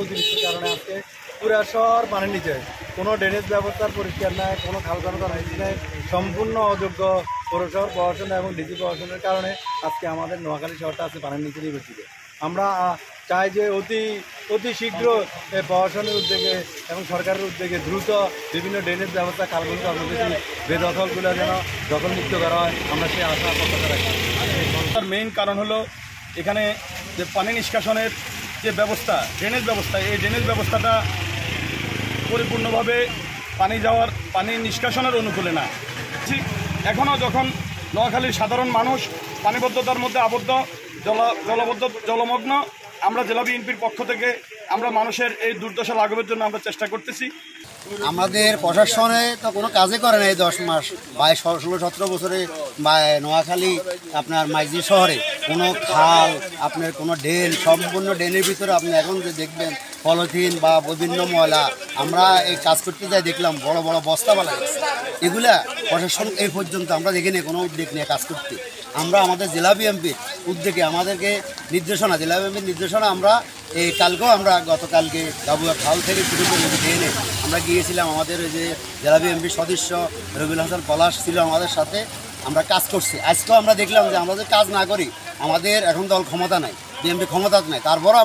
অতিরিক্ত কারণে আজকে পুরা শহর পানির নিচে, কোনো ড্রেনেজ ব্যবস্থার পরিষ্কার নাই, কোনো খাল খানার নেই, সম্পূর্ণ অযোগ্য পৌরশহর প্রশাসন এবং ডিসি প্রশাসনের কারণে আজকে আমাদের নোয়াখালী শহরটা আছে পানির নিচে নিবেদিত। আমরা চাই যে অতি শীঘ্র প্রশাসনের উদ্যোগে এবং সরকারের উদ্যোগে দ্রুত বিভিন্ন ড্রেনেজ ব্যবস্থা খালগুলো বেদখলগুলো যেন দখলমুক্ত করা হয়, আমরা সেই আশা প্রত্যাশা রাখি। তার মেইন কারণ হলো এখানে যে পানি নিষ্কাশনের যে ব্যবস্থা, ড্রেনেজ ব্যবস্থা, এই ড্রেনেজ ব্যবস্থাটা পরিপূর্ণভাবে পানি নিষ্কাশনের অনুকূলে না। ঠিক এখনও যখন নোয়াখালীর সাধারণ মানুষ পানিবদ্ধতার মধ্যে আবদ্ধ, জলমগ্ন, আমরা জেলা বিএনপির পক্ষ থেকে আমরা মানুষের এই দুর্দশা লাঘবের জন্য আমরা চেষ্টা করতেছি। আমাদের প্রশাসনে তো কোনো কাজে করে না এই 10 মাস বা 16-17 বছরে বা নোয়াখালী আপনার মাইজি শহরে কোনো খাল, আপনার কোনো ড্রেন, সম্পূর্ণ ড্রেনের ভিতরে আপনি এখন যে দেখবেন পলিথিন বা বিভিন্ন ময়লা, আমরা এই কাজ করতে যাই দেখলাম বড় বড় বস্তা বালা এগুলা প্রশাসন এই পর্যন্ত আমরা দেখিনি কোনো উদ্যোগ নিয়ে কাজ করতে। আমরা আমাদের জেলা বিএনপির উদ্যোগে আমাদেরকে জেলা বিএনপির নির্দেশনা আমরা এই কালকেও আমরা গতকালকে গাবুয়া খাল থেকে শুরু করে এনে আমরা গিয়েছিলাম। আমাদের ওই যে জেলা বিএনপির সদস্য রবিউল হাসান পলাশ ছিল আমাদের সাথে, আমরা কাজ করছি। আজকেও আমরা দেখলাম যে আমরা যে কাজ না করি, আমাদের এখন দল ক্ষমতা নাই, বিএনপি ক্ষমতা নাই, তারপরও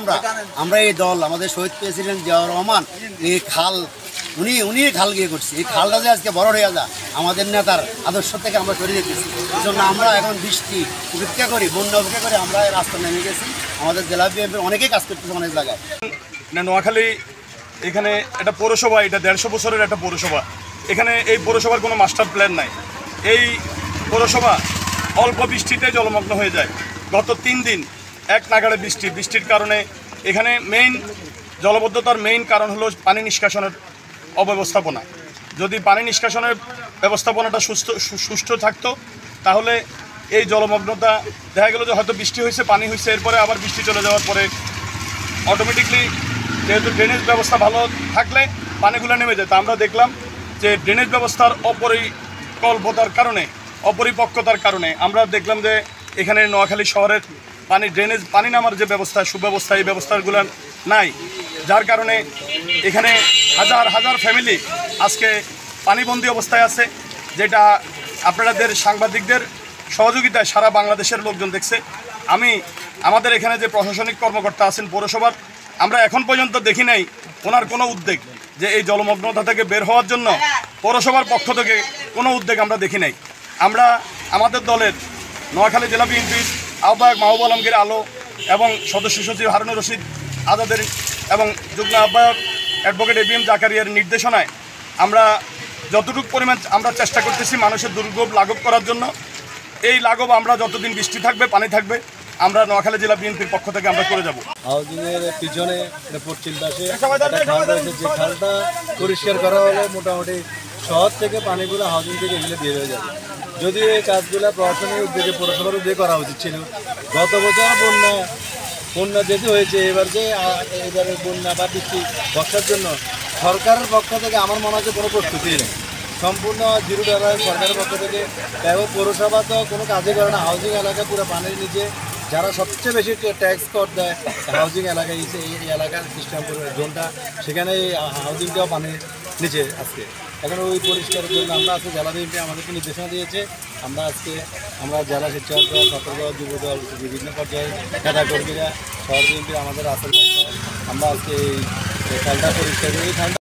আমরা এই দল আমাদের শহীদ প্রেসিডেন্ট জিয়াউর রহমান এই খাল উনি খাল গিয়ে করছি, এই খালটা যে আজকে বড় হয়ে যায় আমাদের নেতার আদর্শ থেকে আমরা সরিয়ে দিতেছি। এই জন্য আমরা এখন বৃষ্টি উপেক্ষা করি, বন্যা উপেক্ষা করে আমরা রাস্তা নেমে গেছি। আমাদের জেলা বিএনপির অনেকেই কাজ করতেছে অনেক জায়গায়। নোয়াখালী এখানে একটা পৌরসভা, এটা 150 বছরের একটা পৌরসভা। এখানে এই পৌরসভার কোনো মাস্টার প্ল্যান নাই। এই পৌরসভা অল্প বৃষ্টিতে জলমগ্ন হয়ে যায়। গত 3 দিন এক নাগাড়ে বৃষ্টির কারণে এখানে জলবদ্ধতার মেইন কারণ হলো পানি নিষ্কাশনের অব্যবস্থাপনা। যদি পানি নিষ্কাশনের ব্যবস্থাপনাটা সুষ্ঠু থাকতো তাহলে এই জলমগ্নতা দেখা গেল যে হয়তো বৃষ্টি হয়েছে, পানি হয়েছে, এরপরে আবার বৃষ্টি চলে যাওয়ার পরে অটোমেটিকলি যেহেতু ড্রেনেজ ব্যবস্থা ভালো থাকলে পানিগুলো নেমে যায়। তা আমরা দেখলাম যে ড্রেনেজ ব্যবস্থার অপরিপক্কতার কারণে আমরা দেখলাম যে এখানে নোয়াখালী শহরের পানি নামার যে ব্যবস্থা, সুব্যবস্থা, এই ব্যবস্থাগুলো নাই, যার কারণে এখানে হাজার হাজার ফ্যামিলি আজকে পানিবন্দী অবস্থায় আছে, যেটা আপনাদের সাংবাদিকদের সহযোগিতায় সারা বাংলাদেশের লোকজন দেখছে। আমাদের এখানে যে প্রশাসনিক কর্মকর্তা আছেন পৌরসভার, আমরা এখন পর্যন্ত দেখি নাই ওনার কোনো উদ্যোগ যে এই জলমগ্নতা থেকে বের হওয়ার জন্য পৌরসভার পক্ষ থেকে কোনো উদ্যোগ আমরা দেখি নাই। আমরা আমাদের দলের নোয়াখালী জেলা বিএনপির আহ্বায়ক মাহবুব আলমগীর আলো এবং সদস্য সচিব হারুনুর রশিদ আজাদের এবং যুগ্ম আহ্বায়ক অ্যাডভোকেট এবিএম জাকারিয়ার নির্দেশনায় আমরা যতটুকু পরিমাণ আমরা চেষ্টা করতেছি মানুষের দুর্ভোগ লাঘব করার জন্য। এই লাঘব আমরা যতদিন বৃষ্টি থাকবে, পানি থাকবে, আমরা নোয়াখালী জেলা বিএনপির পক্ষ থেকে আমরা করে যাব। হাউজিংয়ের পিছনে পশ্চিম পাশে যে খালটা পরিষ্কার করা হলো, মোটামুটি শহর থেকে পানিগুলো হাউজিং থেকে এগুলো বের হয়ে যাবে। যদিও এই কাজগুলো প্রশাসনের উদ্যোগে, পৌরসভার উদ্যোগে করা উচিত ছিল। গত বছর বন্যা যেহেতু হয়েছে, এবারে বন্যা বা বৃষ্টি বর্ষার জন্য সরকারের পক্ষ থেকে আমার মনে হয় কোনো প্রস্তুতি নেই, সম্পূর্ণ জিরো ব্যবহার সরকারের পক্ষ থেকে। এবং পৌরসভা তো কোনো কাজই করে না। হাউজিং এলাকা পুরো পানির নিচে, যারা সবচেয়ে বেশি ট্যাক্স কর দেয় হাউজিং এলাকায়, এই এলাকার সিস্টেম জোনটা, সেখানে এই হাউজিংটাও পানির নিচে আজকে। এখন ওই পরিষ্কারের জন্য আমরা আজকে জেলা বিএনপি আমাদেরকে নির্দেশনা দিয়েছে, আমরা আজকে আমরা জেলা স্বেচ্ছাসেবক দল, ছাত্রদল, যুবদল, বিভিন্ন পর্যায়ে নেতাকর্মীরা, শহর বিএনপি আমাদের আসল আমরা আজকে এই খালটা পরিষ্কার করি।